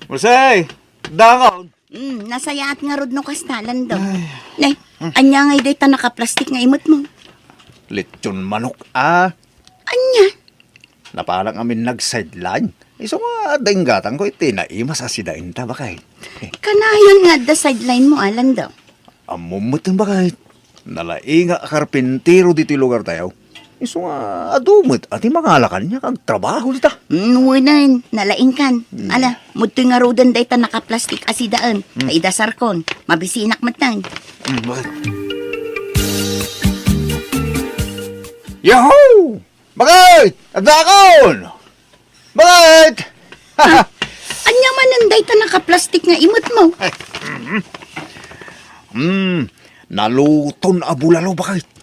Marsay, dakaon. Nasayaat nga rod no kastalan daw. Nay, anya nga day ta nakaplastik nga imot mo. Lechon manok, Anya? Napalang amin nag-sideline. Iso nga dainggatang ko iti naimas asidain ta bakay. Kanayon nga da sideline mo alan daw. Amumot ang bakay. Nalainga karpintero dito lugar tayo. Iso nga adumot at imangalakan niya kag trabaho dita. Nuwanan, nalaing kan. Ala, muto nga rodan day ta nakaplastik asidaan. Kaidasarkon, mabisinak matang. Bakit? Yahoo! Bakit? Adakon! Bakit? Anya manan day ta nakaplastik nga imot mo. Naluton abulalo bakit?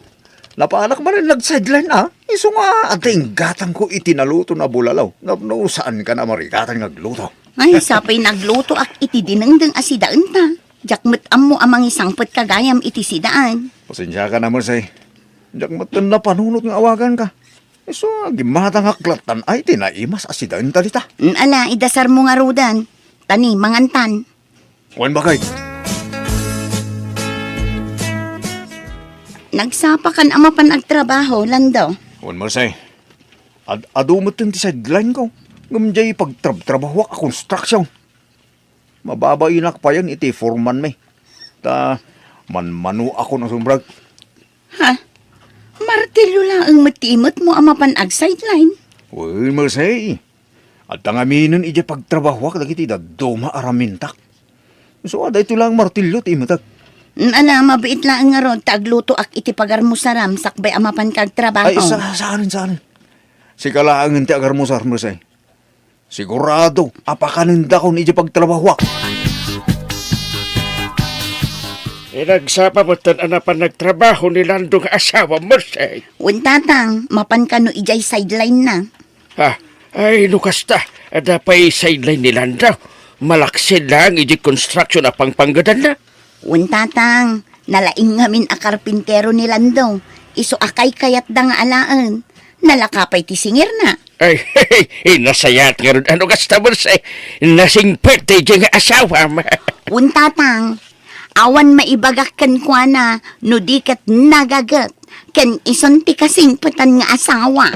Napaanak ba rin nag-sideline Iso nga ating gatang ko itinaluto na bulalaw. Ngapno saan ka na marikatan ngagluto? Ay, sapay nagluto ak iti dinengdeng asidaan ta. Jakmet ammo amang isangpet kagayam iti sidaan. Pasensya ka na, Marsay. Diyak matan na panunot ng awagan ka. Iso nga gimatang aklatan ay tinaimas asidain talita. Ala, idasar mo nga rodan. Tani, mangantan. Wan bakit? Nagsapakan ama pan agtrabaho, landaw. Wan Marsay. Adumot yung sideline ko. Gumjay pagtrabaho ka construction. Mababainak pa yan iti foreman may. Ta manmanu ako ng sumbrag. Ha? Martilyo lang ang matimot mo ama pan ag sideline. Uy, Marsay. At ang aminin iti pagtrabaho ka dagiti da duma aramintak. So, ito lang martilyo ti imatak. Ala, mabait lang nga ron, tagluto ak iti pagarmusaram, sakbay ama pan kag trabaho. Ay, saan? Si kalaangin ti agar mo sa Marsay. Sigurado, apakaninda ko ni iti pagtrabaho. Nagsapa mo tan anapan nagtrabaho ni Landong asawa mo say. Untatang, mapan ka no ijay sideline na. Ay, Lucas ta. Adapay sideline ni Landong. Malaksin lang iji construction na pangpanggadan na. Untatang, nalaing ngamin a karpintero ni Landong. Iso akay kayat da nga alaan. Nalakapay ti singir na. Ay, nasayat nga rin. Ano kasta mo say? Nasing birthday dyan nga asawa mo. Untatang, awan maibagak kan kwa na, no di kat nagagat. Kan ison ti kasing patan nga asawa.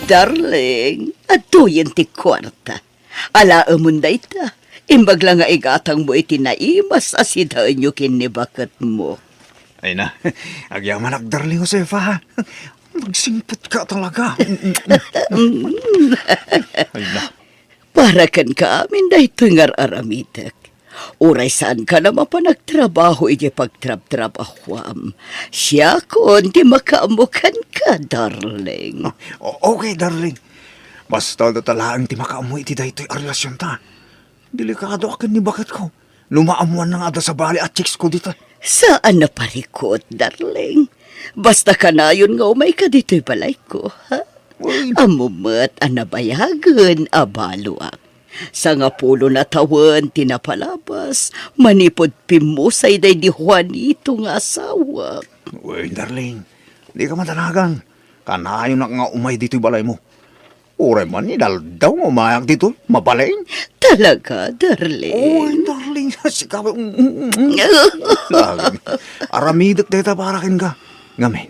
Darling, atuyin ti kwarta. Ala amunday ta. Imbag lang nga igatang mo iti naimas asidaan nyo kinibakat mo. Ay na, agyaman darling Josefa. Magsimpot ka talaga. Ay na. Para kan ka amin da ito ngar aramitek. Uray saan ka na mapanagtrabaho iti pagtrab-trabahwam. Siya kon di makaamukan ka, darling. Okay, darling. Basta datalaan ti makaamoy iti daytoy a relasyon ta. Delikado akin ni bakat ko. Lumaamuan na nga ada sa bali at chicks ko dito. Saan na parikot, darling? Basta ka na yun nga umay ka dito'y balay ko, ha? Amumat anabayagan, abaluak. Sa nga pulo na tawan, tinapalabas, manipod pimusay day di Juanito nga asawa. Uy, darling. Di ka matanagan. Kanayon na nga umay dito'y balay mo. Uray man ni daw umayak dito. Mabalain. Talaga, darling? Uy, darling. Sikaw. Aramidak dito parakin ka. Ngamin.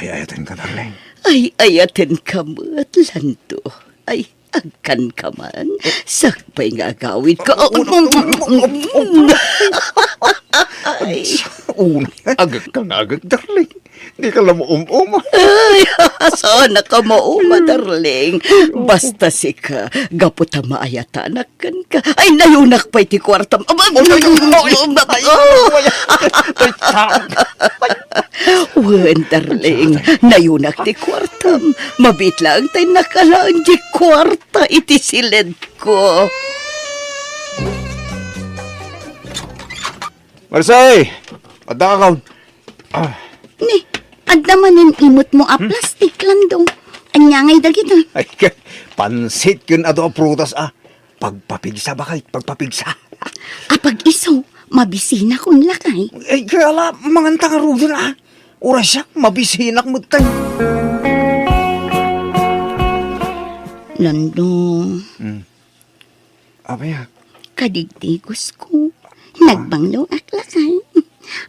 Ayayatin ka, darling. Ay, ayatin ka mo't, Lando. Ay, agkan ka man. Sakpay nga agawid ko. Ay, Agag, darling. Di ka lang umuma. ay, sana ka mauma, darling. Basta si ka, gaputa maayatanak kan ka. Ay, nayunak pa iti kwartam. Wen, darling, nayunak ti kwartam. Mabit lang tayo nakalaan di kwarta iti silid ko. Marsay! Adakaw. Ni, agdamanin imot mo a plastik, Landong. Anyangay da kita. Ay, pansit yun ato ang prutas Pagpapigsa ba kayo? Pagpapigsa. Apag iso, mabisina kun lakay. Ay, kaya ala, mangantang arugan Oras siya, mabisinak mo tayo. Lando, Abaya. kadigdigos ko. Nagbanglo aklakay.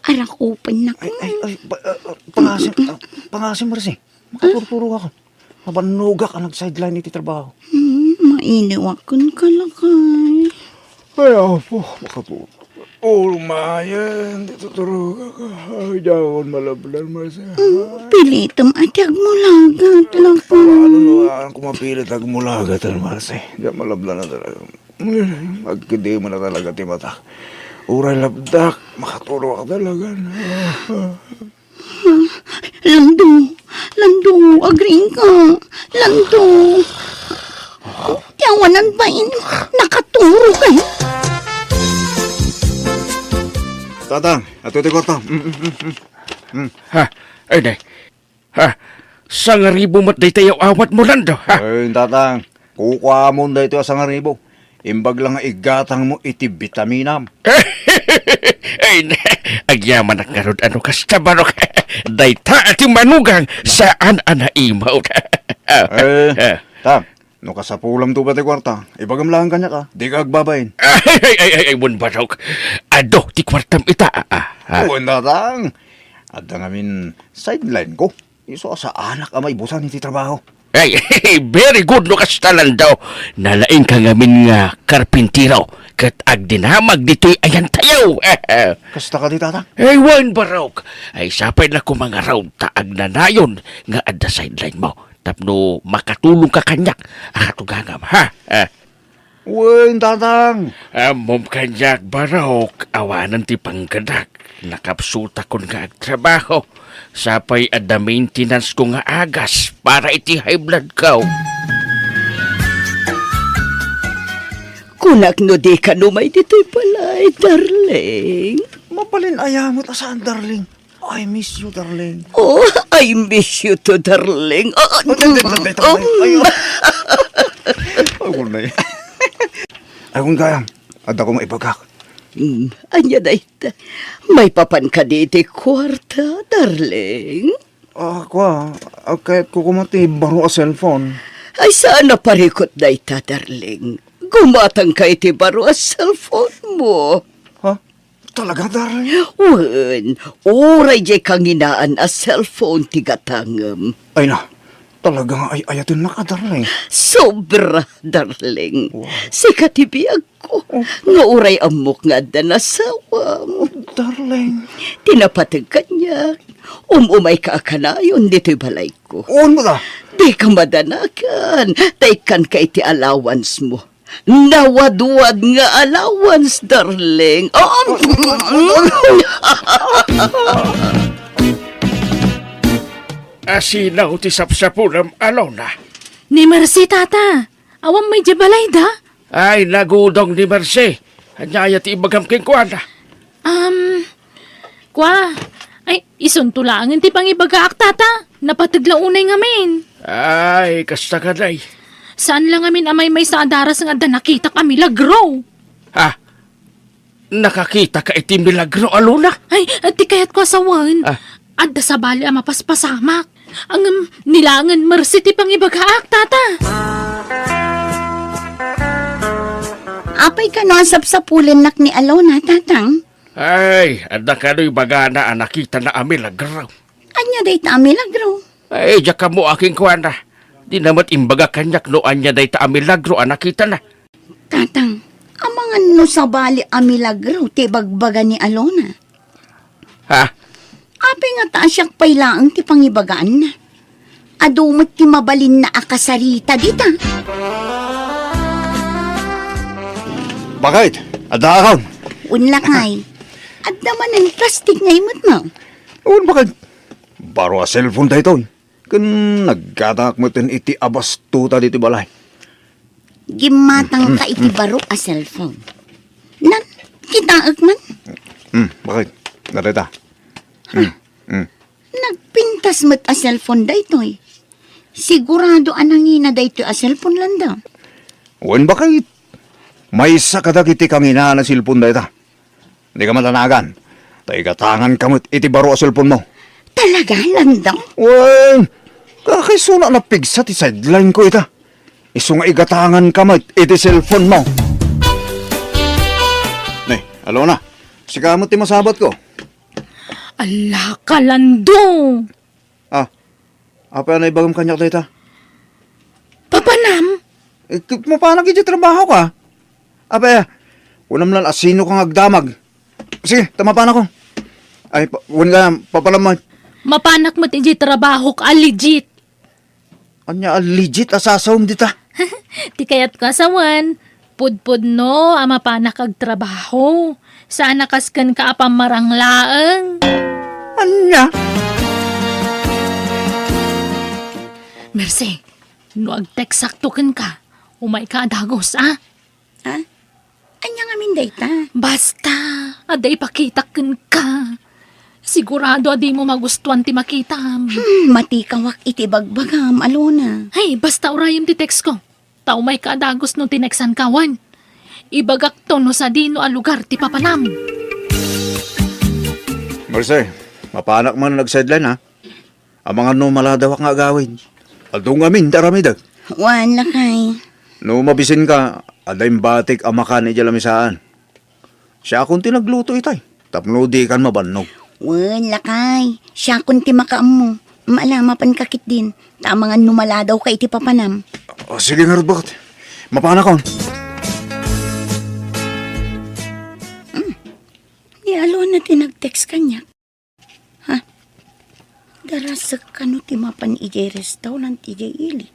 Arakupan na ko. Pangasim mo rin makapurpuro ako. Mabanuga ka nag-sideline iti trabaho. Mainiwakon ka lakay. Ay, po, makapurpuro. Mayan, dito turuga ka. Ay, daon malablan mo siya. Pilitom atyag mo lagat lakay. Ano kung mapilit ang mulagat ang Marse? Diyan malablan na talaga. Magkindi mo na talaga timata. Uray labdak, makaturo ka talaga. Lando, agring ka. Lando. Tiyawanan ba nakaturo kayo? Tatang, ato iti kwarta. Ha? Ay, day. Ha? Sa nga ribo mo't day tayo awat mo lang daw, ha? Ay, tatang, kukuha mo na ito asang aribo. Imbag lang nga igatang mo iti vitaminam. Ay, agyaman ang karod ano kasta barok. Day ta ati manugang saan anaimaw. Tam, no kasapulam to ba ti kwarta? Ibagam lang kanya ka, di ka agbabayin. Ay, mun barok. Ado, ti kwartam ita. Oo, tatang. Ada ngamin sideline ko. Iso sa anak amay busan iti trabaho. Ay, very good no kastalan daw. Nalaing ka ngamin nga karpintiro. Kat agdinamag dito'y ayan tayo. Kasta ka di tatang? Ay, wan barok. Ay, sapay na ko mga raw taag na nayon nga adda sideline mo. Tapno makatulong ka kanyak. Akatugangam, ha? Uy, tatang. Amom kanyak barok. Awanan ti panggadak. Nakapsuta kon nga agtrabaho. Sapay adda maintenance ko nga agas para iti high blood ko. Kunak no di ka numay dito'y palay, darling. Mapalin ayamot asaan, darling. I miss you, darling. Oh, I miss you to, darling. Ako na yan. Akong gayam. Ada ko maibagak. Anya na ita. May papan ka dito kwarta, darling. Ako kahit ko kumati baro a cellphone. Ay, saan na parikot na ita, darling? Gumatang ka iti baro a cellphone mo. Ha? Talaga, darling? Wen, oray jay kang inaan a cellphone tigatangam. Ay na, talaga nga ay ayatin na ka, darling. Sobra, darling. Sikatibiyag ko. Nga oray amok nga da nasawam. Darling. Tinapatag ka niya. Umay ka akanayon dito'y balay ko. On mo da? Di ka madanakan. Taikan ka iti allowance mo. Nawaduwad nga allowance, darling. Asinaw ti sapsapulam alona. Ni Mercy, tata. Awang may jabalay da. Ay, nagudong ni Mercy. Anyaya ti ibagam king kuwana. Kwa. Ay, isuntulangan ti pangibagaak, tata. Napataglaunay ngamin. Ay, kasta ka day. Saan lang amin amay may sadaras nga da nakita kami lagro? Ha? Nakakita ka iti milagro alona? Ay, ti kayat ko asawan. Adda sa bali ang mapaspasamak. Ang nilangan Mercy ti pangibagaak, tata. Apay ka no asap sa pulin nak ni Alona, tatang. Ay, ada ka do'y bagana ang nakita na amilagro. Anya day ta milagro. Ay, diya ka mo aking kuwana. Di namat imbaga kanyak no anya day ta amilagro ang nakita na. Tatang, amangan no sa bali a milagro ti bagbaga ni Alona. Ha? Apay nga ta siyak pailaang ti pangibagaan na. Adumot ti mabalin na akasarita dita. Bakit? Ada ka? Unlakay. At naman ang plastic nga imot mo. On bakit? Baro a cellphone da ito. Kan nagkatak mo tin iti abas tuta dito balay. Gimatang ka iti baro a cellphone. Nan, kitaag man. Bakit? Narita. Nagpintas mo't a cellphone da ito'y. Sigurado anangina da ito a cellphone lang daw. On bakit? May sakadak iti kang ina na cellphone da ita. Hindi ka matanagan. Tay katangan kamot iti baro a cellphone mo. Talaga lang daw. Uy, kakisuna na pigsa ti sideline ko ita. Iso nga igatangan ka mat, iti cellphone mo. Nay, alo na. Sikamot ti masabot ko. Ala ka, Lando. Apa na ibagam kanyak data? Papanam? Paano kiti trabaho ka? Apa, unam lang asino kang agdamag. Sige, tama pa na ko. Ay, wala ka, papalaman. Mapanak mo ti trabaho ka, legit. Anya, legit asasawam dita. Ti kayat ka sawan. Pudpud no, ama panak ag trabaho. Sana kaskan ka apang maranglaang. Anya? Mercy, no ag-text saktukan ka. Umay ka adagos, ah? Ha? Anya nga min dayta? Basta, aday pakitakan ka. Sigurado adi mo magustuhan ti makitam. Matikawak iti bagbagam, alona. Hey, basta urayam ti text ko. Tao may kaadagos no tineksan kawan. Ibagak to no sa dino a lugar ti papanam. Marse, mapanak man nag-sideline ha. Ang mga no maladawak nga agawin. Aldong amin, daramidag. Wala kay. No mabisin ka, aday batik ang makan iti lamisaan. Siya akong tinagluto itay. Tapno di kan mabannog. Wala kay. Siya kunti makaam mo. Malamapan kakit din. Tamangan numala daw kay iti papanam. Sige nga bakit. Mapanak kon. Di alona ti nag-text kanya. Ha? Darasak kano ti mapan ijay restaurant ijay ili.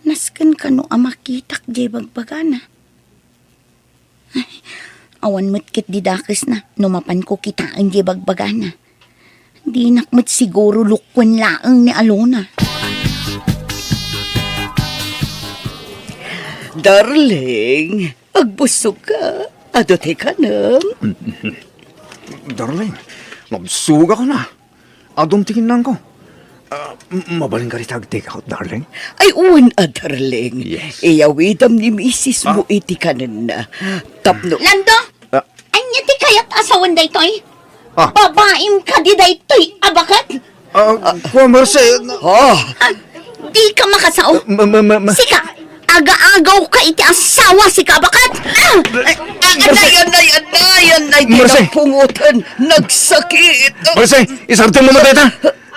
Naskan kano amakitak jay bagbagana. Ay, awan mo't kit didakis na. Numapan ko kitaan jay bagbagana. Di nakmat siguro lukwan laang ni Alona. Darling, agbusog ka. Adote ka na. Darling, nagsuga ko na. Adong tingin lang ko. Mabaling ka rin take out, darling. Ay, darling. Yes. Iyawidam ni misis mo iti kanan na. Tapno. Lando! Ah. Anya ti kayat asawan daytoy? Ah. Babaim ka di daytoy, abakat? Kuya Marce, Ah, Di ka makasaw. Sika, aga-agaw ka iti asawa si kabakat. anay, Marce. pungutan. Nagsakit. Marce, isartin mo matay ta.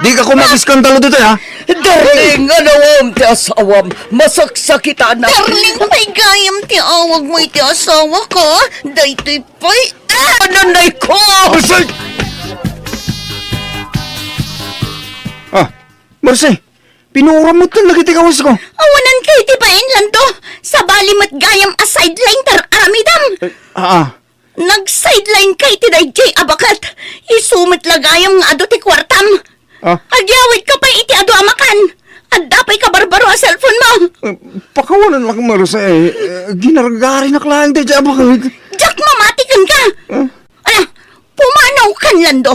Di ka kumakiskandalo dito, ha? Darling, anawam ti asawam. Masaksakitan na. Darling, may gayam ti awag mo iti asawa ko. Daytoy pa'y... Ananay ko! Marce! Marce, pinuram mo talaga iti kawas ko. Awanan kay ti bain, Lando. Sa balimat gayam a sideline tar aramidam. Nag-sideline kay ti dayjay abakat. Isumit lagayam nga ado ti kwartam. Agyawid ka pa iti ado amakan. At dapay ka barbaro a cellphone mo. Pakawalan lang, Marce. Ginaragari na klang di dyan. Jack, mamatikan ka. Ano, pumanaw kan, Lando.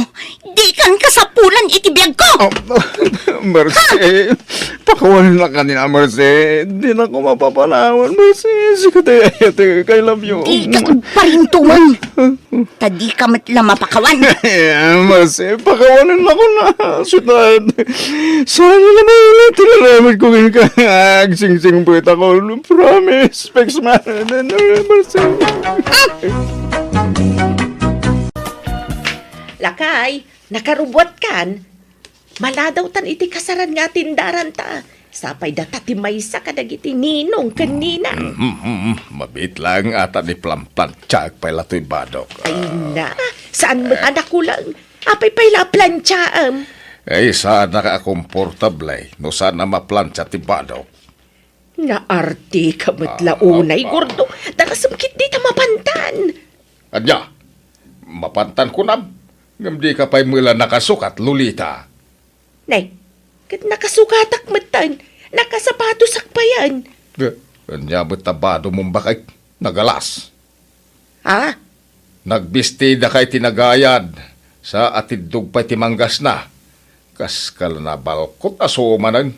Di kan kasapulan iti biyag ko. Marce, pakawalan lang kanina, Marce. Di na ko mapapanawan, Marce. Sige tayo, I love you. Di ka parintuman. Tadi ka matla mapakawan. Marce, pakawalan ako na. Sutad. Sana naman ulit tinalaman ko ngayon ka. Agsing-sing puwit ako. Promise. Specs man. Marce. Lakay, nakarubot kan. Maladaw tan iti kasaran nga tindaran ta. Sapay data ti maysa kadagiti ninong kanina. Mabit lang ata ni Plamplanchag pala to'y badok. Ay na, saan mo anak ko lang? Apay pala plantsaam. Ay, saan nakakomportable no saan na maplantsa ti badok. Naarte ka matlaunay, gordo. Darasumkit di ta mapantan. Adya, mapantan ko na. Ngamdi ka pa'y mula nakasukat, Lolita. Nay, kat nakasukatak matan. Nakasapatos pa yan. Kanya tabado mong bakay nagalas. Ha? Nagbistida kay tinagayad sa atidug pa'y timanggas na. Kas kala na balkot asumanan.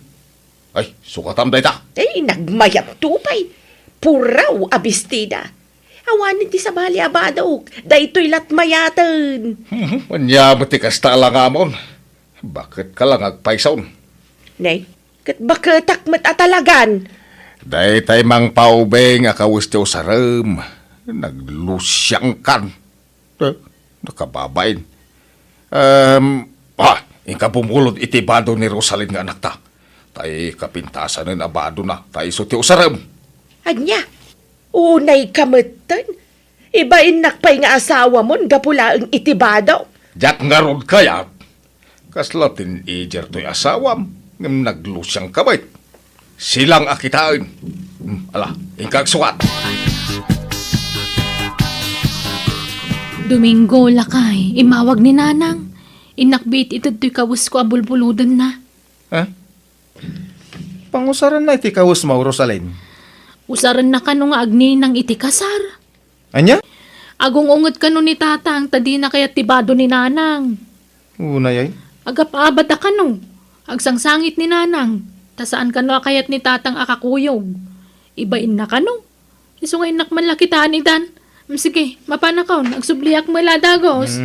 Ay, sukatam day ta. Ay, nagmayap tupay. Puraw abistida. Awanin ti sa bali abadaw. Daytoy latmayatan. Kanya tikas talang amon. Bakit ka lang agpaisaon? Nay, kat bakatak mat atalagan. Day tay mang paubeng akawis ti usarem. Naglusyang kan. Nakababain. Inka bumulod iti bado ni Rosalyn nga anak ta. Tay kapintasan ng abado na. Tay iso ti usarem. Anya, unay kamutan. Ibain nakpay nga asawa mo, gapula ang itibado. Jack nga rod kaya. Kaslatin ijer to'y asawam. Ngam naglusyang kabait. Silang akitain. Ala, ingkag suwat. Domingo, lakay, imawag ni Nanang. Inakbit ito to'y kawus ko abulbuludan na. Ha? Pangusaran na iti kawus mo, Rosalyn. Usaran na kano nga agni ng iti kasar. Anya? Agong ungot kano ni tatang, tadi na kaya tibado ni Nanang. Unay ay. Agapaabat a kano. Agsangsangit ni Nanang. Tasaan kano akayat ni tatang akakuyog. Ibain na kano. Isungay nak man lakitaan ni Dan. Sige, mapanakaw. Agsubliak mo ladagos.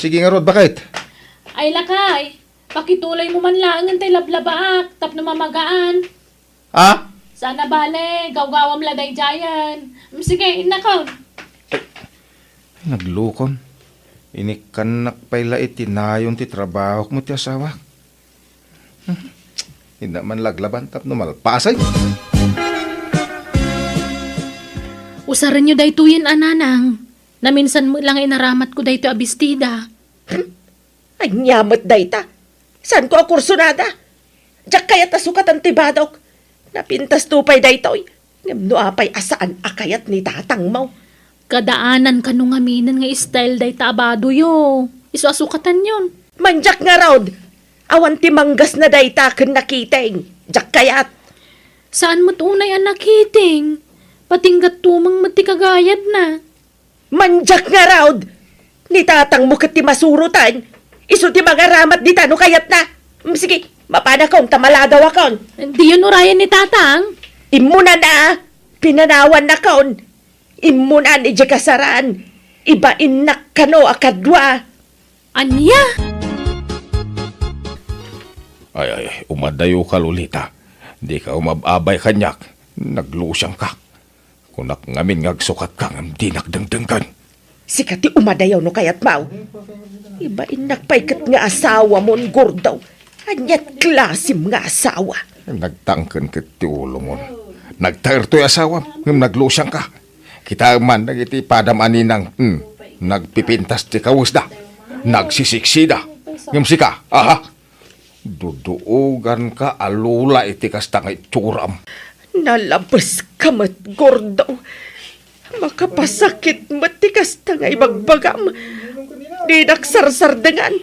Sige nga rod, bakit? Ay lakay. Pakitulay mo man lang ang tay lablabaak. Tap na mamagaan. Ha? Sana bale, gawgawam laday jayan. Sige, inakaw. Naglukon. Inikanak pala itinayon ti trabaho mo ti asawa. Hindi man laglaban tap no malpasay. Usaran nyo dayto yan, ananang. Na minsan mo lang inaramat ko dayto abistida. Ay, nyamot dayta. Saan ko akursunada? Diyak kaya tasukat ang tibadok. Napintas tupay daytoy. Ngamno apay asaan akayat ni tatang mo. Kadaanan ka nung aminan nga style dayta abado yo. Isuasukatan yun. Manjak nga raud. Awan ti manggas na dayta ken nakiteng. Diyak kayat. Saan mo't unay ang nakiting? Patinggat tumang mati kagayad na. Manjak nga raud. Ni tatang mo ket ti masurutan. Isu ti mga ramat di tano kayat na. Sige, mapana kong tamalagaw akon. Hindi yun urayan ni tatang. Imuna na. Pinanawan na kon. Imuna ni kasaran. Ibain na kano akadwa. Anya? Ay, umadayo ka, Lolita. Di ka umababay kanyak. Naglusyang ka. Kunak ngamin ngagsukat ka ngam di nakdangdanggan. Sikati umadayaw no kayat mau. Ibain nakpaykat nga asawa mon gordaw. Anyat klasim nga asawa. Nagtangken ket ti ulo mo. Nagtaer to'y asawa. Ngam naglusyang ka. Kita man nagiti padam aninang. Nagpipintas ti kawus da. Nagsisiksida. Ngam sika. Aha. Duduugan ka alula iti kasta nga itsuram. Nalabas ka mat gordaw. Makapasakit matikas ta nga ibagbagam. Di naksarsardangan.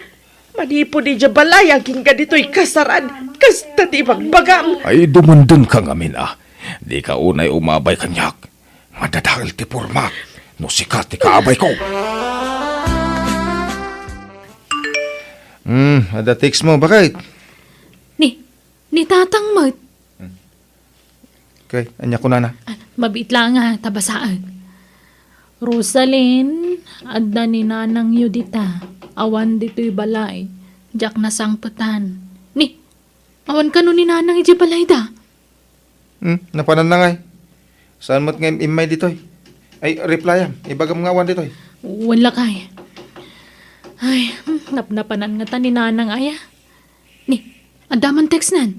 Manipo di balay aging ka dito'y kasaran. Kasta ti ibagbagam. Ay dumundun ka ngamin Di ka unay umabay kanyak. Madadahil ti porma. No sikat ti kaabay ko. Ada text mo, bakit? Ni tatang mat. Okay, anya ko na. Mabit lang nga, tabasaan. Rosalyn, adda ni Nanang Yudita. Awan dito'y balay. Diyak na sangputan. Awan ka no ni Nanang iji balay da. Napanan na nga eh. Saan mo't ngayon imay ditoy? Ay, reply ibagam nga wan ditoy. Wala kay. Ay, napnapanan nga ta ni Nanang aya. Adaman text nan.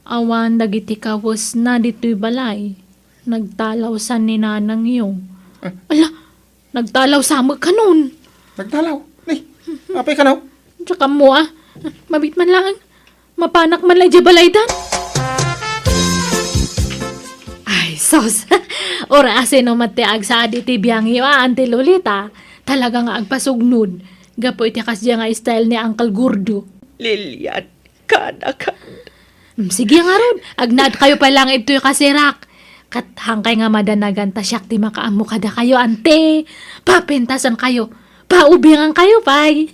Awan dagiti kawas na dito'y balay. Nagtalaw sa ni Nanang yung. Ala, nagtalaw sa mo ka nun. Nagtalaw. Apay ka now? Tsaka mo mabit man lang. Mapanak man lang di balay dan. Ay, sos. Ora asin no matiag sa aditi biyang iyo, Auntie Lolita. Talaga nga agpasugnod. Gapo iti kasya nga style ni Uncle Gordo. Lilian, kanakan. Sige nga ron. Agnad kayo pa lang ito yung kasirak. Kat hangkay nga madanagan ta siyak ti makaamo kada kayo, ante. Papentasan kayo. Paubingan kayo, pay.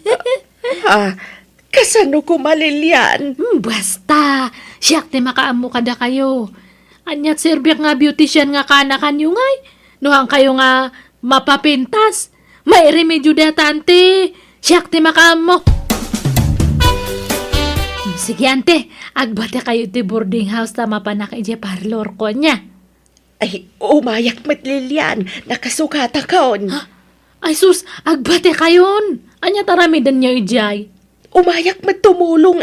Kasano ko malilian? Basta. Siyak ti makaamo kada kayo. Anyat serbyak nga beautician nga kanakan yung ngay. Nuhang kayo nga mapapintas. May remedyo data, ante. Siyak ti makaamo. Sige, ante. Agbate kayo iti boarding house tama pa na kay parlor ko niya. Ay, umayak met Lilian. Nakasukata kaon. Ay sus, agbate kayon. Anya taramidan niyo ijay. Umayak met tumulong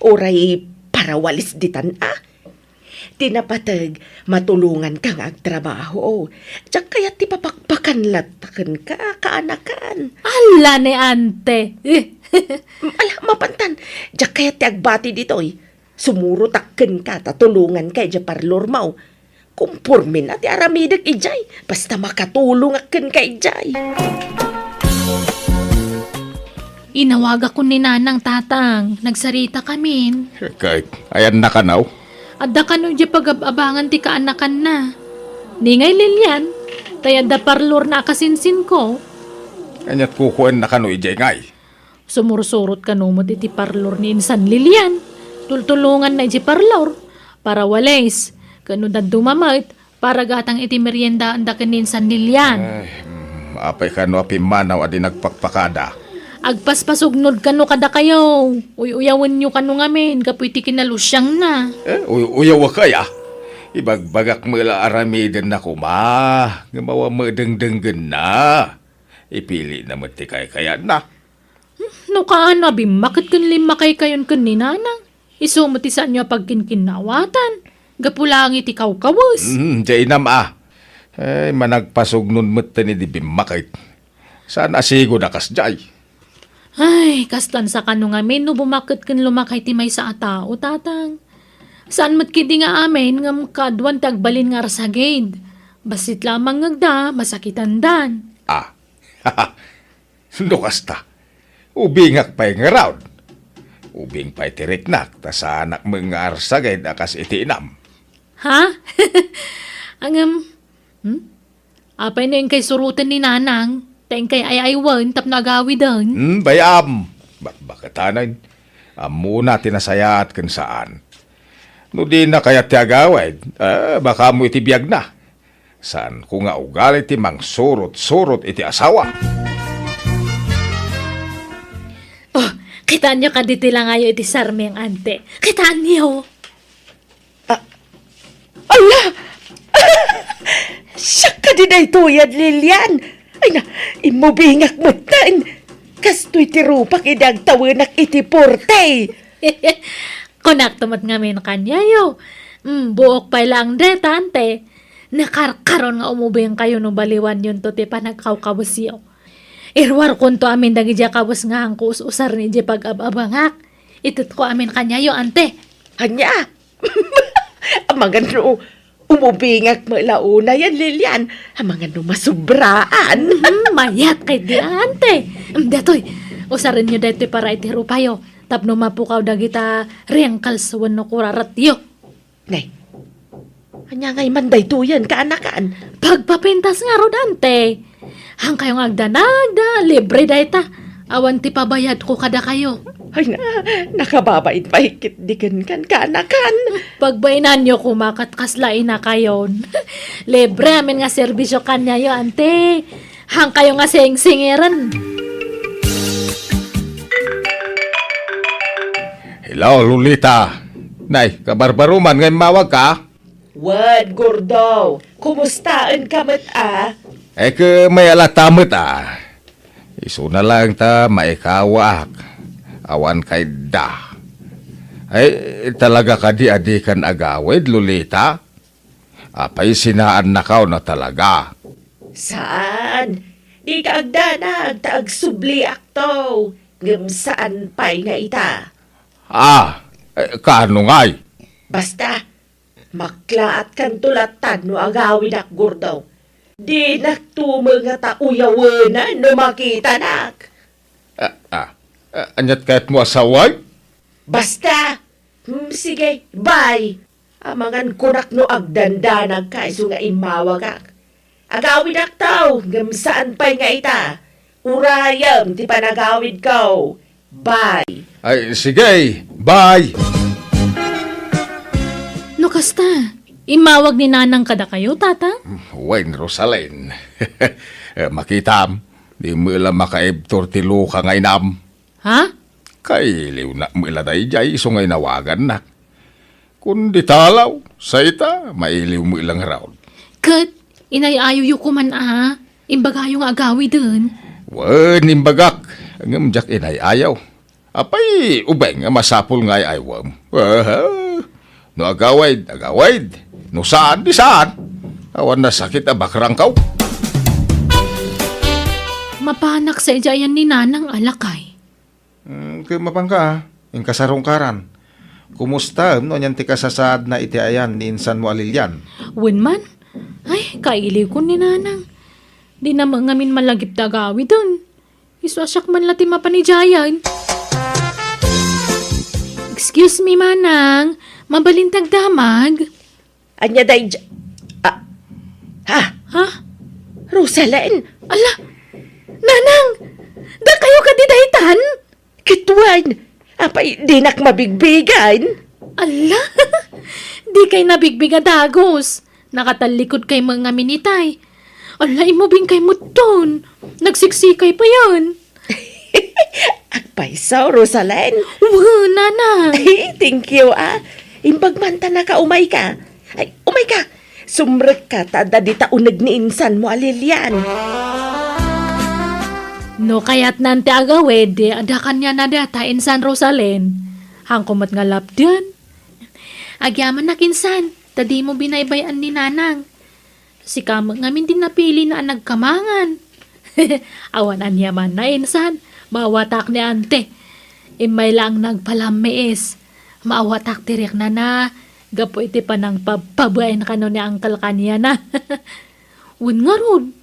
Oray para walis ditan Tinapatag, matulungan kang agtrabaho. Diyak kaya ti papakpakan latakan ka, kaanakan. Ala ni ante. Ala, mapantan. Diyak kaya ti agbati ditoy. Sumuro takken ka, tatulungan kay di parlor mau. Kumpurmin at aramidag ijay. Basta makatulong akin kay ijay. Inawag ako ni nanang tatang. Nagsarita kamin. Kahit ayan na kanaw. Adda ka no di pag-abangan ti kaanakan na. Di ngay Lilian. Tayada parlor na kasinsin ko. Anyat kukuan na kano ijay ngay. Sumursurot ka no mo iti parlor ni Insan Lilian. Tultulungan na iti parlor. Para walays. Kano na dumamait. Para gatang iti merienda anda ka ni Insan Lilian. Apay kano api manaw adi nagpakpakada. Agpaspasugnod kano kada kayo. Uyawan nyo kano ngamin. Kapoy ti kinalusyang na. Uyaw kaya. Ibagbagak mula aramidan na kuma. Ngamawa mo dengdenggen na. Ipili na mo ti kaya na. No kaano bimakit kun lima kay kayon kun ni nanang. Isumati sa nyo pagkinkinawatan. Gapulang iti kawkawas. Jay nam Ay, managpasugnod mo ni di bimakit. Sana sigo na kas jay. Ay, kastan sa kano ngamin no bumakit kun lumakay ti may sa atao, tatang. Saan matkidi nga amin ngam kadwan tagbalin nga rasagid. Basit lamang ngagda, masakitan dan. Lukas ta. Ubingak pa'y nga raud. Ubing pa'y tiriknak, ta sa anak mga arsagay akas itinam. Ha? Angam, apay na yung kay surutan ni nanang. Tayong kay ayaywan, tap nagawi doon. Bayam. Bakatanan. Muna tinasayat kung saan. No di na kaya tiagawid, baka mo itibiyag na. Saan ko nga ugali ti mang surot-surot iti asawa. Oh, kitaan nyo kaditi lang ayo iti sarmi ang ante. Kitaan niyo. Ala! Siya ka din ay tuyad, Lilian. Ay na, imubingak mo tan. Kasto'y tirupak idagtawanak iti porte. Konaktumat nga min kanyayo. Buok pa lang de, tante. Nakarkaron nga umubing kayo no baliwan yun to ti panagkawkawasyo. Irwar kun to amin dagi dya kawas nga ang usar ni dya pag-ababangak. Itut ko amin kanyayo, ante. Anya? Amangan no, umubingak mo launa yan, Lilian. Amangan no masubraan. Mayat kay di, ante. Datoy, usarin nyo datoy para itirupayo. Tapno mapukaw dagita riyang kalsuwan no kuraratyo. Nay, anya ngay manday to yan, kaanakan. Pagpapintas nga ro, dante. Hang kayong agdanagda, libre dayta. Awan ti pabayad ko kada kayo. Ay na, nakababait pa hikit dikan kan, kaanakan. Pagbainan nyo kumakat kaslain na kayon. Libre amin nga serbisyo kanya yo, ante. Hang kayo nga sing-singiran. Hello, Lolita. Nay, kabarbaruman ngayon mawag ka? Wad, Gordo. Kumustaan ka mat May alatamot Iso na lang ta maikawak. Awan kay da. Ay, talaga ka di adikan agawid, Lolita? Apay sinaan na kao na talaga. Saan? Di ka agdanag, taagsubli akto. Ngam saan pa'y nga ita. Kano ngay? Basta, maklaat kan tulatan no agawid ak, Gordo. Di naktumang nga tauyawanan no makita nak. Anyat kahit mo asaway? Basta, sige, bye. Amangan kunak no agdandanag ka iso nga imawag ak. Agawid ak tao, ngam saan pa'y nga ita. Urayam, ti panagawid ko. Bye. Ay, sige, bye! No kasta, imawag ni nanang kada kayo, tata? Wayne Rosalyn. Makitam, di mo lang makaibtor ti luka nga inam. Ha? Kailiw na miladay jay so ngay nawagan na. Kundi talaw, sa ita, mailiw mo ilang raw. Kat, inayayo yu ko man Imbaga yung agawi dun. Wan, imbagak. Ang jak inay ayaw. Apay, ubeng nga masapul ngay aywam. No agawaid, agawaid. No saan, di saan. Awan na sakit bakrang kaw. Mapanak sa ijayan ni Nanang alakay. Kaya mapangka, yung kasarungkaran. Kumusta, no, yan ti kasasad na iti ayan ni insan mo alilyan. Wen man? Ay, kailiw ko ni Nanang. Di na ngamin malagip da agawi dun. Iswasyak man lati mapanijayan. Excuse me, Manang. Mabalintag damag. Anya day... Ha? Ha? Rosalen? Ala! Nanang! Da kayo kadidaytan? Kitwan! Apay, di nak mabigbigan. Ala! Di kay nabigbiga dagos. Nakatalikod kay mga minitay. Ala, imubing kay muton. Nagsiksikay pa yan. Agpaisaw, Rosalen. Nanang! Ay, thank you, Imbagmanta na ka, umay ka. Ay, umay ka. Sumrek ka, tada di taunag ni insan mo, alilyan. No kaya't nante agawed, ada kanya na data in San Rosalen. Hangkumat nga lapdan. Agyaman na kinsan, tadi mo binaybayan ni Nanang. Si kama ngamin din napili na nagkamangan. Awan anyaman na insan, mawatak ni ante. Imay lang nagpalamiis. Maawatak tirik na, gapo iti pa nang pabayan ka no ni Uncle kanya na. Wun nga ron,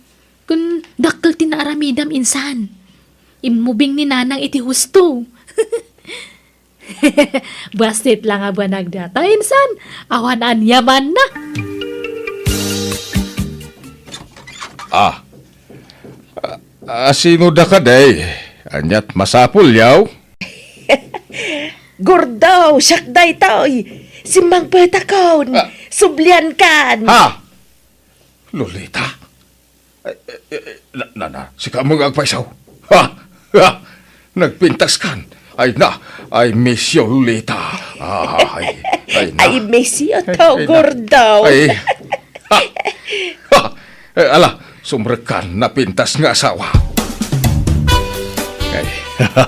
kun dakkel tinaaramidam insan. Imubing ni Nanang iti husto. Bastit lang ba nagdata insan, awan anyaman na. Sino da ka day? Anyat masapul yaw? Gordaw, syakday toy. Simbang petakon. Sublian kan. Ha? Lolita? Si kamong agpaisaw. Ha? Nagpintas kan. Ay miss you, Lolita. Ay na. Ay, messi to, gordaw. Ay. Ala, sumrekan na pintas nga asawa.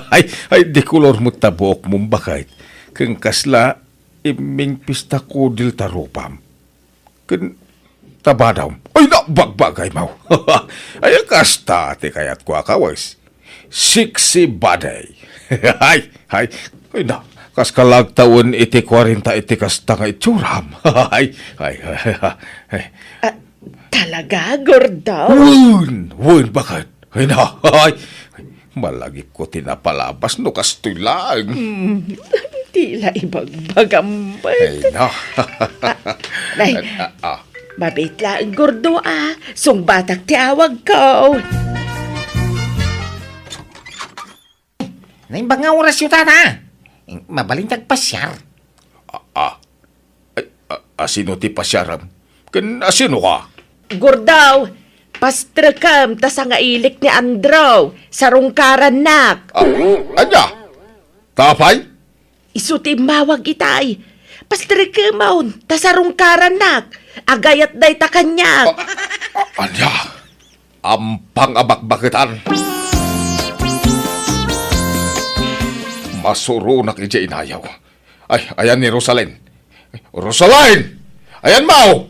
Ay, di kulor mo tabok mong bakit. Kung kasla, iming pista kudil tarupam. Kung tabadaw. Ay, bagbagay mau. Ay, kasta, ti kayat ko akawas. Siksi baday. Ay, na. Kas kalagtawon iti 40 iti kasta nga itsuram. Ay. Talaga, gordaw? Wun, bakit? Ay na, malagi ko tinapalabas no kastoy lang. Tila ibagbagambal. Ay na. Nay, mabit lang, gordo Sungbatak ti awag ko. Naimbang nga oras yung tata. Mabalintag pasyar. Asino ti pasyaram? Kan asino ka? Gordaw, pastrakam tas nga ilik ni Andrew sa rungkaran nak. Anya? Tapay? Isuti mawag itay. Pastrakamaon tas sa rungkaran nak. Agayat day ta kanya. Anya? Ampang abakbakitan. Masuro na kaya inayaw. Ay, ayan ni Rosalen. Rosalen! Ayan mau!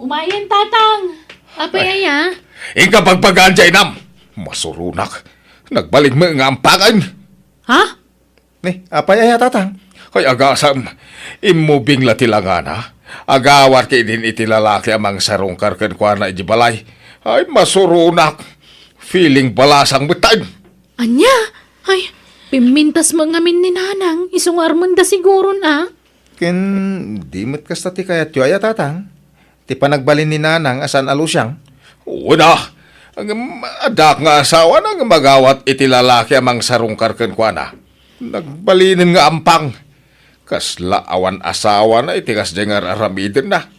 Umayan, tatang. Apay aya? Ika pagpagaan dyan nam. Masurunak. Nagbalik mo nga ampakan. Ha? Ni, apay ay tatang. Kay agasam, imubing la tilangana. Agawar kay din itilalaki amang sarungkar ken kwa na ijibalay. Ay, masurunak. Feeling balasang betag. Anya? Ay, pimintas mo ngamin ni Nanang. Isungarman da siguro na. Ken, di mo't kasta ti kayat yu ay tatang. Ti panagbalin ni Nanang asan alusyang. Una, ang adak nga asawa nang magawat itilalaki amang sarungkar ken kwa na. Nagbalinin nga ampang. Kasla awan asawa na itikas dengar aramidin na.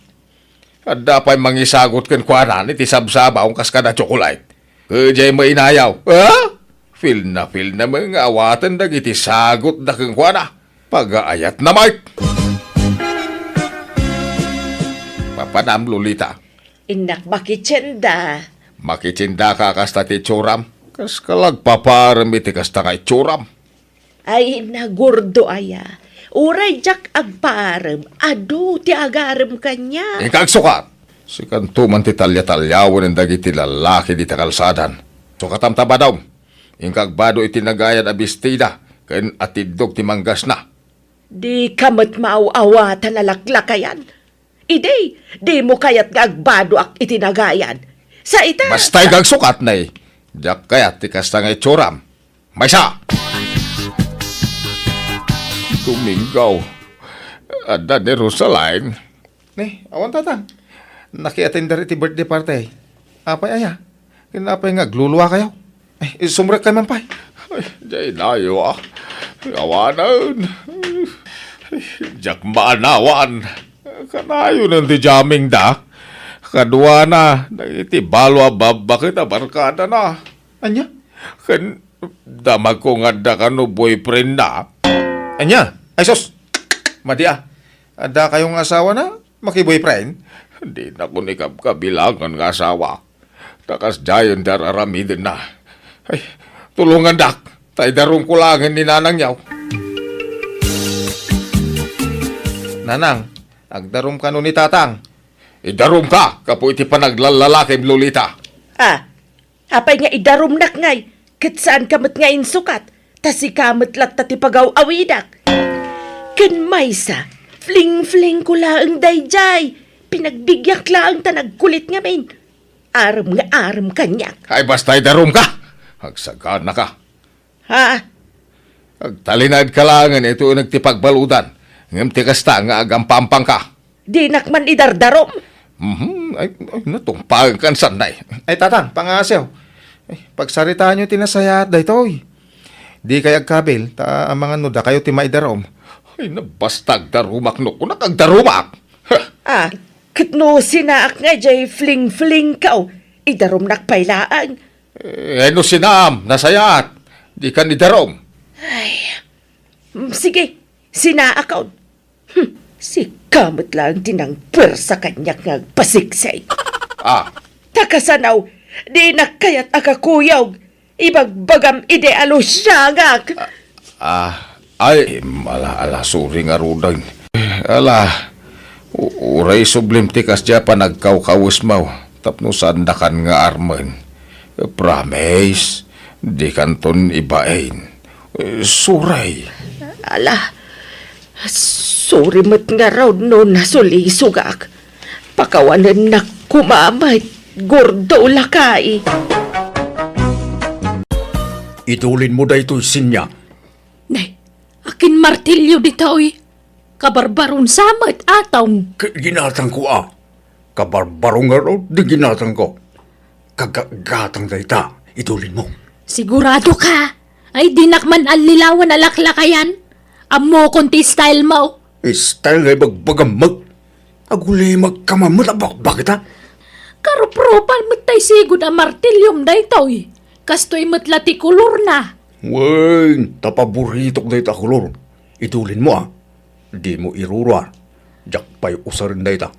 At dapay mangisagot ken kwa na iti sabsabaw kas kada chocolate. Kajay mo inayaw. Ha? feel na mga awatan dagiti sagot na kang kuana. Pag-aayat na Mike. Papanam, Lolita. Inak makitsenda. Makitsinda ka kasta ti tsuram. Kas kalag paparam iti kasta kay tsuram. Ay nagurdo aya. Uray jak agparem. Ado ti agarem kanya. Ikag sukat. Si kantuman ti talya-talyawan ng dagiti lalaki di takalsadan. Sukatam tabadaw. Ingkag bado iti nagayan abistida. Kain atidog ti manggas na. Di kamat maaw-awatan nalaklakayan. Ide, di mo kayat nga agbado ak itinagayan. Sa ita... Basta ikag sukat na eh. Diyak kayat ti kasta ngay tsuram. Maysa! Tumingaw. Ada ni Rosaline. Awan tatang. Naki-attender iti birthday party. Apay aya. Kinapay nga, gluluwa kayo. Sumrek kayo man pay. Ay, jay layo ah. Awanan. Diyak maanawan. Kanayo ng ti jamming da. Kadua na. Nagiti balo bakit barkada na. Anya? Kan damag ko nga da kano boyfriend na. Anya? Ay sos! Madia, ada kayong asawa na makiboyfriend? Hindi na ko ni kabilangan nga asawa. Takas jayon dararamidin na. Ay, tulungan dak. Tay darong kulangin ni nanang yaw. Nanang, agdarom ka nun ni tatang. Idarom ka, kapo iti panaglalalakim Lolita. Ah, apay nga idarum nak ngay. Kat saan kamat nga insukat. Tasi kamat lat tati pagaw-awidak. Kan maysa, fling-fling ko laang dayjay. Pinagbigyak laang tanagkulit nga min. Aram kanyak. Ay basta idarom ka. Hagsagana ka. Ha? Agtalinad ka langan ito nagtipagbaludan. Ngam ti kasta nga agampampang ka. Di nakman idardarom. Ay natumpang kan sanay. Ay tatang, pangasaw. Pagsaritaan nyo tinasaya at daytoy. Di kay agkabil, ta ang mga nuda kayo ti maidarom. Ay nabastag darumak no. Kung nakagdarumak. Ah, kitno sinaak nga jay fling-fling ka. Idarom nakpailaan. No sinam, nasayat. Di ka ni darom. Sige, sinaakaw. Si kamot lang tinang pwersa kanyak nga pasiksay. Ah, Takasanaw, di nakayat akakuyog. Ibagbagam idealo siya ngak. ay, ala, suri nga rudan. Ala, uray sublim tikas dya pa nagkaw-kawis mo. Tapno sandakan nga arman. Promise, di kanton ibain. Suray. Ala, sorry mat nga raw no nasulisugak. Pakawanan na kumamay, gordo lakay. Itulin mo da ito'y sinya. Nay, akin martilyo dito oy. Kabarbaron samat atong. Ginatang ko Kabarbarong nga raw, di ginatang ko. Kagagatang da ita. Itulin mo. Sigurado ka. Ay dinakman alilawan alaklakayan. Amo konti style mo. Style ngay bagbagamag. Aguli magkamamot. Bakit ha? Karopropal matay sigud ang martilyom daytoy. Kastoy matlati kulor na. Wen, tapaburitok da ita kulor. Itulin mo Di mo irura. Jakpay usarin da ita.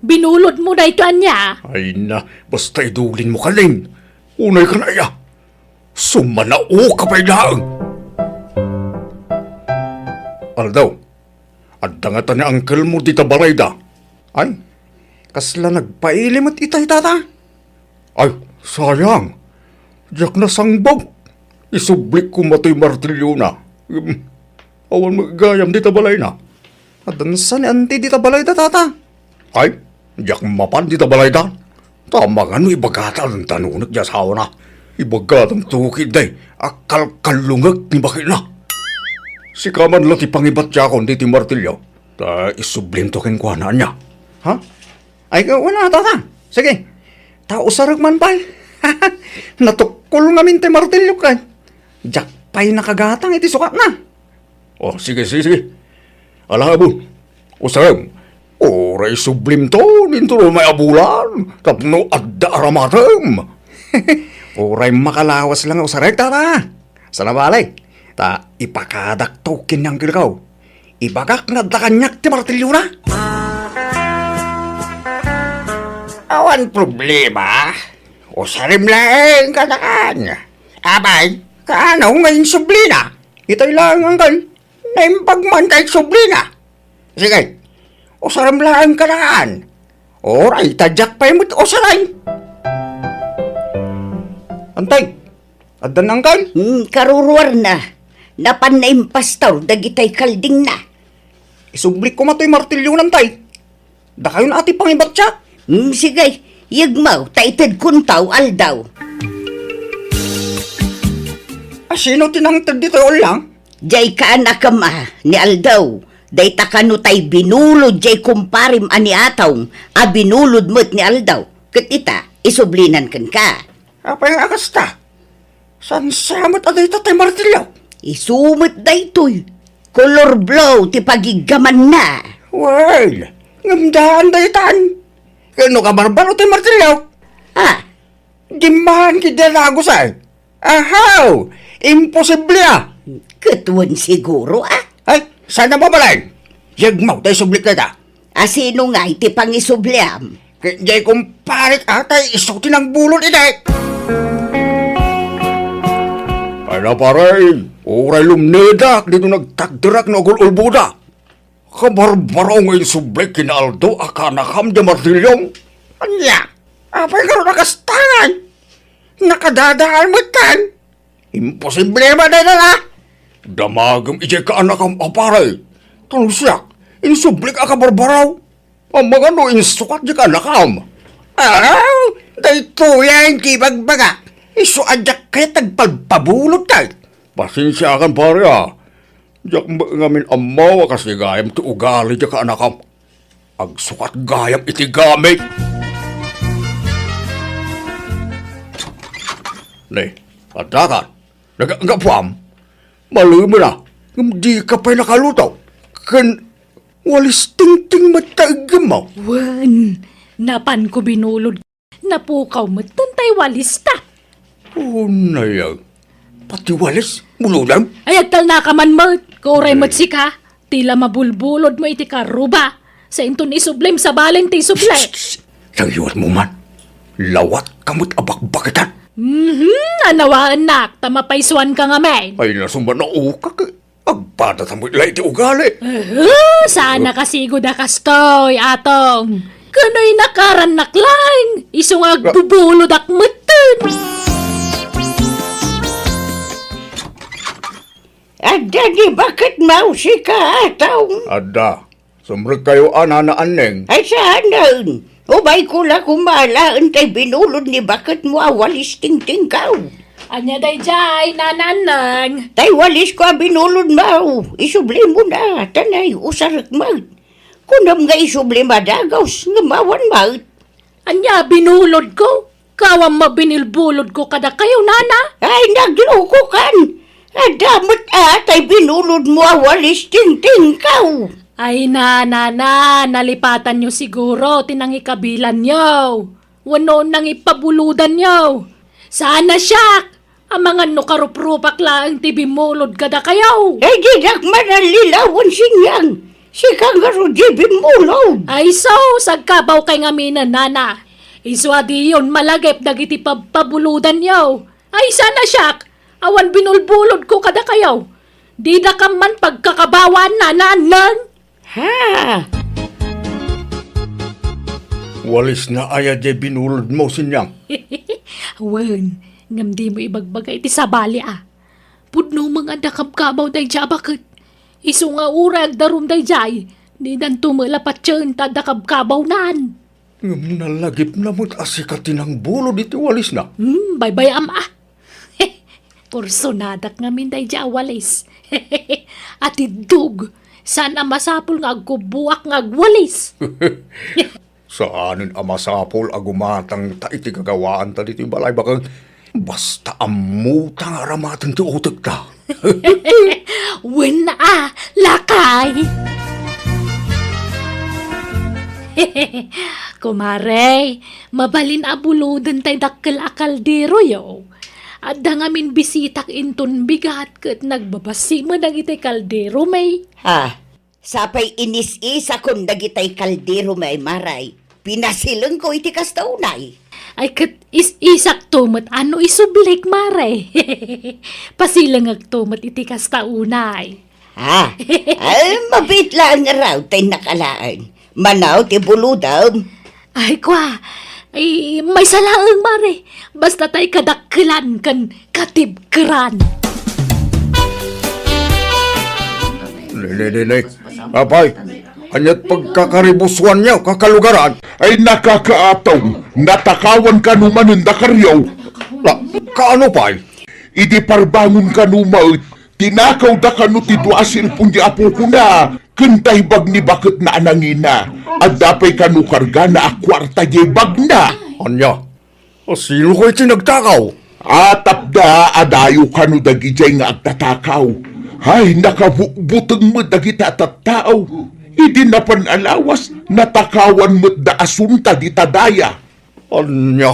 Binulod mo dayto anya. Ay na, basta idulin mo kalin. Unay ka na iya. Sumanao ka pa'y daang. Aldaw, adangatan niya angkel mo dita barayda. Ay, kasla nagpailim at itay tata. Ay, sayang. Diyak na sangbag. Isublik ko mato'y martilyo na. Awan magagayam dita balay na. Adansan ni anti dita balay da tata. Ay, diyak mapan dita balay da. Tama nga no ibagata ng tanunag diya sa na. Ibagatang tukid day. Akal kalungag ni bakit na. Si kaman lang ti pangibat siya akong di ti martilyo. Ta isublim to ken kuana niya. Ha? Ay, wala tata. Sige. Tao sarag man pal. Natukol nga min ti martilyo ka. Diyak pa'y nakagatang iti sukat na. Oh, sige. Alabon. Usarag. Oray sublim to. Ninto may abulan. Tapno adda aramatem. Uray makalawas lang ako sa rekta ta. Sa nabalay. Ta ipakadak kinang kilkaw. Ibagak nga dakanyak ti martilyo na. Awan problema. O sarim lang kanakan. Abay, kaano ngayon sublina? Itay lang ang kal. Naimpagman kay sublina. Sige, o sarim lang kanakan. Oray, tadyak pa yung o saray. Antay. Adan ang kal. Karuruar na. Napan na impastaw, dagitay kalding na. Isublik ko matoy martilyo ng tay. Da kayo na ati pangibatsa. Sige, yagmaw, taitad kuntaw, aldaw. Sino tinangtad dito lang? Jay ka anak ka ma, ni aldaw. Day takano tay binulod jay kumparim ani atawng, a binulod mo't ni aldaw. Kat ita, isublinan kan ka. Apay nga kasta. San samot aday tatay martilyo? Isumot daytoy. Color blow ti pagigaman na. Well, ngamdaan daytan. Kano ka barbaro tay martilyo? Ha? Dimahan kidalagos ay. Ahaw! Imposible ah! Katuan siguro Ay, sana mo balay? Yagmaw tayo sublik na ta. Asino nga iti pangisubliam? Kaya kung parit atay isuti ng bulot inay. Ay na paray. Uray lumnedak dito nagtagdirak na ulbuda. Kabarbaro ngayon sublik kina Aldo akanakam di martilyong. Anya, apay ka rin nakastangan. Nakadadaan mo tan. Imposible ba na na? Damagam ije ka anakam aparay. Talusyak, insublik akabarbaraw. Ang mga no insukat di ka anakam. Dahito yan kibagbaga. Iso adyak kaya tagpalpabulot tayo. Pasensya kan pare ah. Jak ngamin amaw kasi gayam ti ugali di ka anakam. Agsukat gayam iti gamit. Ne, adakan. Nagpuam. Maloy mo na. Hindi ka pa'y nakalutaw. Walis ting-ting mataigam mo. Wan, napan ko binulod. Napukaw mo tantay walis ta. Unayag. Pati walis, mululang. Ay, agtal na ka man mo. Kuray mo't sika. Tila mabulbulod mo iti karuba. Sa inton isublim sa balen ti sublay. Sayuan mo man. Lawat kamot abakbakitan. Anawaan nak. Tamapaiswan ka nga men. Ay nasumba na ukak. Agpada sa mo ilay ti ugali. Sana kasigo da kastoy, atong. Kano'y nakaranak lang. Isong agbubulod akmatan. Ada di bakit mau si ka atawng? Ada. Sumrag kayo ananaan neng. Ay saan? Ubay ko la kumala antay binulod ni bakit mo awalis ting-ting kaw. Anya day jay, nananang. Tay walis ko binulod mo. Isubli mo na. Tanay, usarak mo. Kunam nga isubli madagaws. Ngamawan mo. Anya binulod ko. Kawang mabinilbulod ko kada kayo, nana. Ay, nagloko kan. Adamot tay binulod mo awalis ting-ting kaw. Ay na, nalipatan nyo siguro, tinang ikabilan nyo. Wano nang ipabuludan nyo. Sana siyak, ang mga nukaruprupak lang tibimulod kada kayo. Ay, gidak manalilawan sinyang. Si kangaro di bimulod. Ay so, sagkabaw kay ngaminan, nana. Iswadi yun malagip dagiti pabuludan nyo. Ay sana siyak, awan binulbulod ko kada kayo. Di da ka man pagkakabawan, nanan. Ha? Walis na aya di binulod mo sinyang. Wen, ngam di mo ibagbagay ti sabali Pudno mga dakabkabaw day dya bakit. Iso nga urag darum day jay. Di dan tumalapat tiyun tadakabkabaw nan. Ngam nalagip na mo't asikatin ang bulo dito walis na. Bye-bye Kursonadak ngamin day dya walis. At idug, sana masapul nga agkubuak nga agwalis. Saanin amasapol agumatang taiti gagawaan ta dito balay bakang basta amutang aramatan ti utek ta. Wen na lakay. Kumare, mabalin abuludan tay dakkel akaldero yo. At da ngamin bisitak inton bigat kat nagbabasi mo dagiti kaldero may. Ha? Sapay inis-is akong dagitay kaldero may maray. Pinasilang ko iti kastaunay. Ay kat is-isak tumat ano isublik mare. Pasilang agtumat iti kastaunay. Ha? Ay, mabit lang nga raw tay nakalaan. Manaw ti buludam. Ay kwa, ay may salaang mare. Basta tay kadakkelan kan katibkeran. Nilililay. Apay, kanyat pagkakaribuswan niya, kakalugaran. Ay nakakaataw, natakawan ka numan ng dakaryaw. Kaano pa'y? Idi parbangon ka numaut, tinakaw da ka no ti duasil pun di apo ko na, kentay bag ni bakit na anangina, at dapay ka no karga na akwarta di bag na. Anya? Sino ko iti nagtakaw? Atap da, adayo ka no dagijay nga agtatakaw. Ay, nakabutang mo dagita tattao. Idi na panalawas, natakawan mo't da asunta di tadaya. Anya?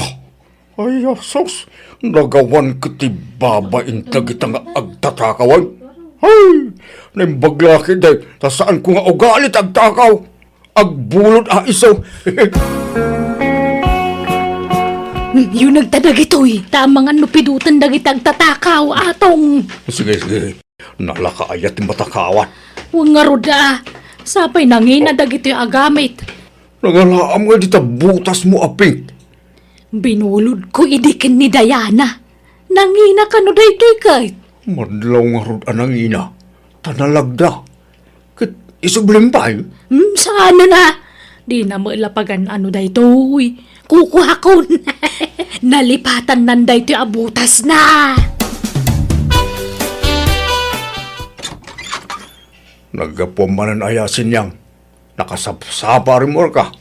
Ay, asos. Nagawan kiti babain tagita nga agtatakawan. Ay, naimbagla day. Ta saan ko nga ugalit agtakaw? Agbulod iso. Yung nagtadag ito'y tamang ano pidutan dagitag tatakaw atong. Sige. Nalakaayat yung matakawan. Huwag nga roda. Sapay nangina dagito'y agamit. Nagalaam nga dita butas mo aping. Binulod ko idikin ni Diana. Nangina ka no daytoy kahit. Madlaw nga rod anang ina. Tanalagda. Kit isublim pa eh. Saan na? Di na mailapagan ano daytoy. Kukuha ko. Nalipatan nan daytoy abutas na. Nagkapumanan ayasin niyang. Nakasapsapa rin mo ka.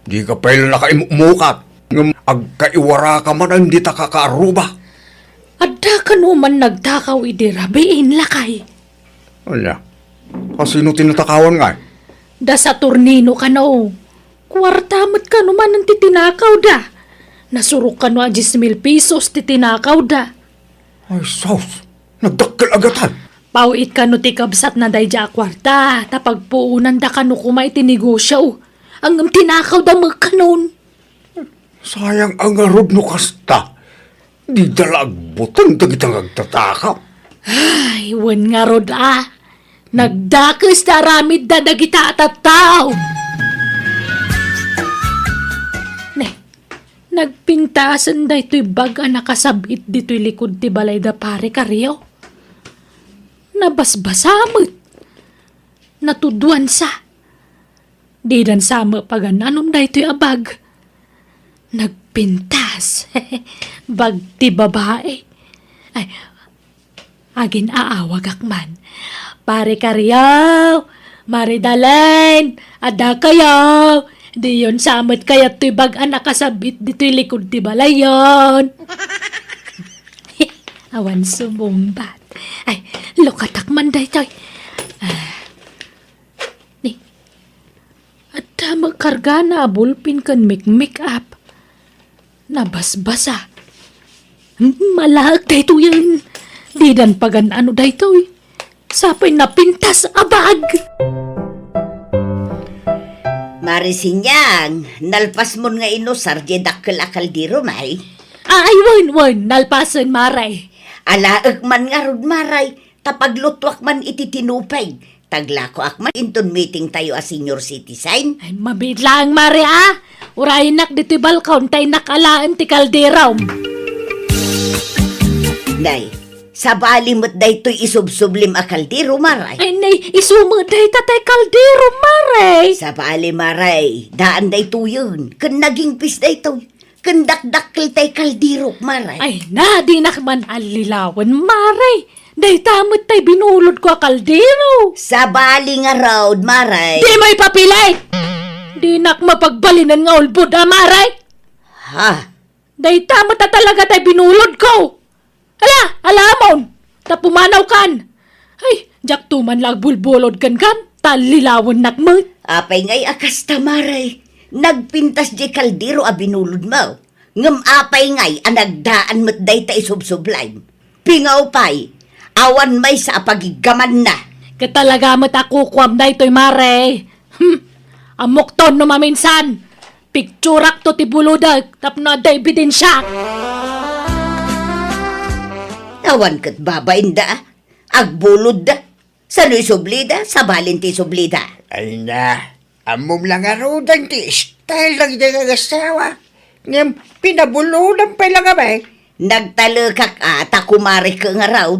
Di ka pala nakaimukat. Ngam agkaiwara ka man ang di ta kakaaruba. Adda ka naman nagtakaw idirabiin lakay. Anya? Kasino tinatakawan nga eh? Da sa turnino ka no. Kwartamat ka naman ang titinakaw da. Nasurok ka no a 10,000 pesos titinakaw da. Ay, sos. Nagdakkel agatan. Pauit ka no tikabsat na dayja kwarta. Tapagpuunan da ka no kumay tinegosyo. Ang tinakaw da magkanon. Sayang ang arod no kasta. Di dalagbutang dagitang agtatakaw. Ay, wan nga rod Nagdakes da ramid da dagita at tao. Ne, nagpintasan da ito'y baga nakasabit dito'y likod ti balay da pare karyo. Nabasbasamot. Natuduan sa. Di dan sama pagananon da ito'y abag. Nagpintas. Bag ti babae. Ay, agin aawag akman. Pare karyaw, maridalen, ada kayaw. Di yon samot kayat to'y bag-an nakasabit dito'y likod ti balayon. Awan sumumbat. Ay, lukatakman day to'y. Ni, ada magkarga na bulpin kan make up. Nabasbasa. Malahag day to yan. Di dan pagan ano day to'y. Sapay napintas abag. Marisinyang, nalpas mo nga inosar di dakkel akaldiro may. Ay, wan, nalpasan maray. Alaag man nga rod maray, tapaglutwak man iti tinupay. Taglako akman inton meeting tayo a senior citizen. Ay, mabit lang maray Urayin nak dito'y balkon tay nakalaan ti kalderaw. Nay, sa balimot daytoy isubsublim a kaldero maray. Ay, nay, isumod day tatay kaldero maray. Sa bali maray, daan dayto yun. Kun naging pis dayto. Kun dakdakkel tay kaldero maray. Ay, na, di nakman alilawan maray. Day tamot tay binulod ko a kaldero. Sa bali nga road maray. Di may papilay. Di nak mapagbalinan nga ulbod maray. Ha? Day tamot na talaga tay binulod ko. Alamon, tapumanaw kan. Ay, jak tuman lang bulbulod kan, talilawon nakmat. Apay ngay akas tamaray. Nagpintas di kaldero a binulod mo. Ngam apay ngay ang nagdaan mo't day ta isubsublay. Pingaw pay, awan may sa apagigaman na. Katalaga mo't ako kuwam na ito'y mare. Amok ton no maminsan. Picturak to ti buludag, tapno da ebidensya. Awan kat babain da, agbulod da. Sano'y sublida, sa balinti sublida. Ay na, amom lang arudan ti style lang di kagasawa. Ngem, pinabulunan pa lang abay. Nagtalakak ata kumari ka nga raw.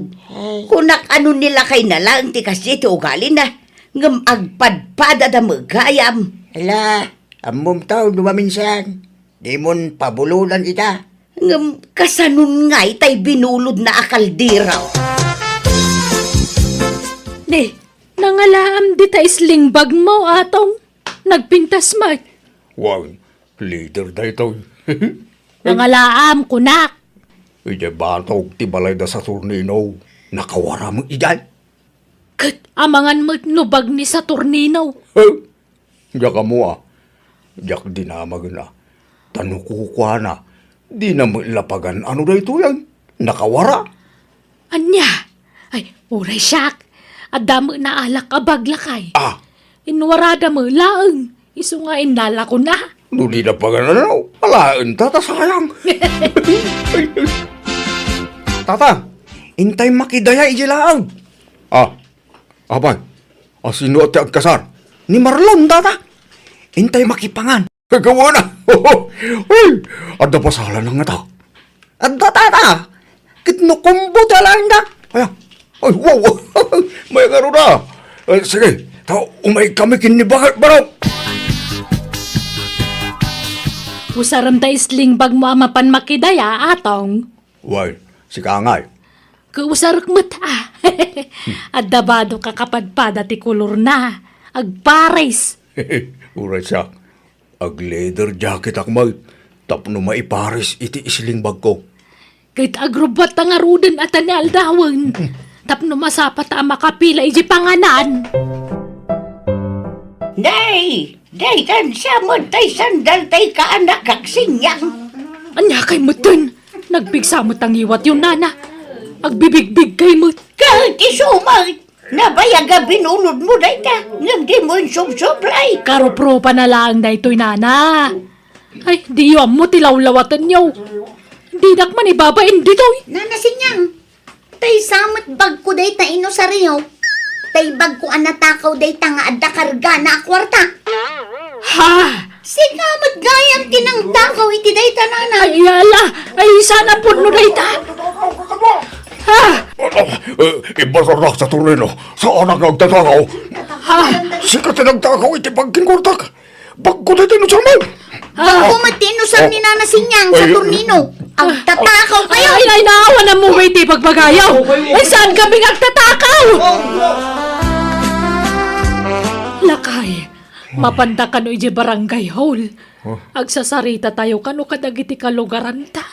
Kunak ano nila kay nalang ti kasi ti ugali na. Ngam agpadpada da magayam. Ala, amom tao dumaminsan. Di mon pabulunan ita. Ngam kasanun ngay tay binulod na akaldiraw. Di, nangalaam di ta islingbag mo atong. Nagpintas mat. Wow, leader da ito. Nangalaam kunak. Ije batog ti balay da sa Turnino. Nakawara mo iyan. Kat amangan mo't nubag ni sa Turnino. Diyak ka mo ah. Diyak dinamag na. Tanukukwa na. Di na mo ilapagan ano da ito yan. Nakawara. Anya? Ay, uray siyak. Adamo na alak abaglakay. Ah, Inwarada mo laeng. Iso nga inala ko na. nuli na pa gana na. Alaan tata sayang. Tata, intay makidaya ijilaang. Ah, abay. Asino at agkasar. Ni Marlon, tata. Intay makipangan. Kagawa na. Ay, ada pasala na nga ta. At tata, kitnukumbo talang da. Ay, ay, wow. May garo na. Ay, sige, tao, umay kami kinibagat baraw. Usaram ta islingbag mo amapan makidaya atong. Why, si Kangay. Kausarak mo ta. Adabado ka kapadpada ti kulor na. Agpares. Uray siya. Ag leather jacket akmal. Tapno maiparis iti islingbag ko. Kahit agrubat ang arudan at ni aldawan. Tapno masapat ang makapila iji panganan. Day! Day, kan siya mo tay sandal tay kaanak kaksinyang. Anya kay mutin. Nagbigsamot ang iwat yung nana. Agbibigbig kay mut. Kahit isumay, nabayaga binulod mo day ta. Ngam di mo yung subsublay. Karopro pa na lang na ito'y nana. Ay, di yun mo tilawlawatan niyo. Di nakman ibabain dito'y. Nanasinyang, tay samot bag ko day ta ino sa Rio. Tay bag ko anatakaw day ta nga adda karga na akwarta. Ha? Sigamot gayam tinang takaw iti day ta nana. Ay, ala. Ay, sana po no ta. Ha? Ibasar na sa Torino. Saan ang nagtatakaw? Ha? Sikat na nagtakaw iti pagkinkurtak. Bagko na din sa man. Bago matino sa ni Nanasinyang sa Ay, Turnino. Ang tatakaw kayo. Ay, naawa na mo may pagpagayaw. Ay, saan kami agtatakaw? Lakay, mapanda ka no iji barangay hall. Agsasarita tayo kano kadagiti kalugaran ta.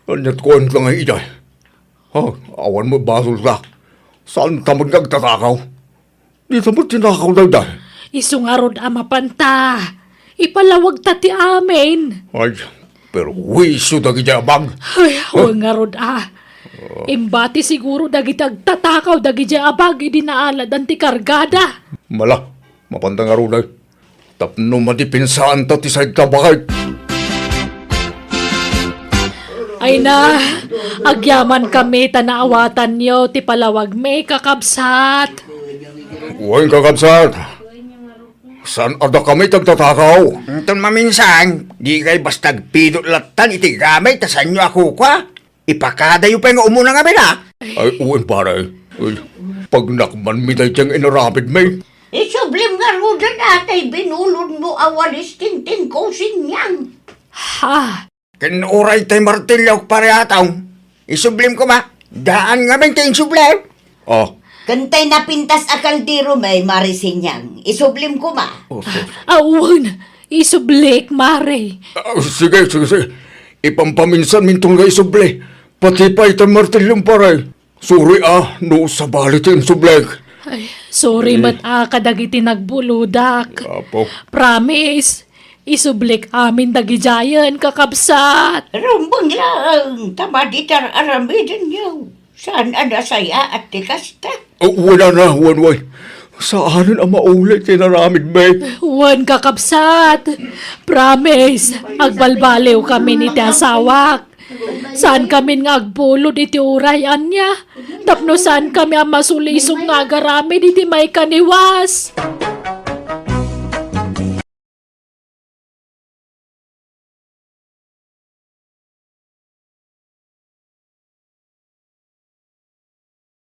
Anyat ko ang lang ay iday. Awan mo basol ka. Saan tamad nagtatakaw? Di tamad tinakaw daw dahil. Isungarod ama panta. Ipalawag ta ti amin. Ay, pero wiso dagi jabang. Ay, ngarod Imbati siguro dagiti agtatakaw dagiti abag di naalad ti kargada. Mala, mapantang arunay. Tapno madipinsaan ta ti sayad ka bakit. Ay na, agyaman kami tanaawatan niyo ti palawag may kakabsat. Huwag kakabsat. Saan ada kami tagtatakaw? Itong maminsan, di kay basta pidot latan iti gamay, tasan nyo ako kwa. Ipakadayo pa yung umuna nga na. Ay, uwin pare. Ay, pag nakman mi tayo tiyang inarapid may. Isublim nga rudan atay binulod mo awalis tintin ko sinyang. Ha? Kinuray tayo martilyo pare ataw. Isublim ko ma. Daan nga may tayong sublim. Ah, Kantay na pintas akaldiro may marisinyang. Isublim ko ma. Awan, isublik, mare. sige. Ipampaminsan mintong nga isuble. Pati pa itang martilyong pare. Sorry no sa balit yung sublek. Ay, sorry mat kadagiti nagbuludak. Apo. Promise, Isublik amin dagijayan kakabsat. Rumbang lang, tama di tar aramidin niyo. Saan ang nasaya at tikasta? Wala na, Wanway. Saan ang maulit tinaramid, be? Wan kakabsat. Promise, agbalbaliw kami ni ti asawak. Saan kami nga agpulod iti urayan niya. Tapno saan kami ang masulisong nga garami iti may kaniwas.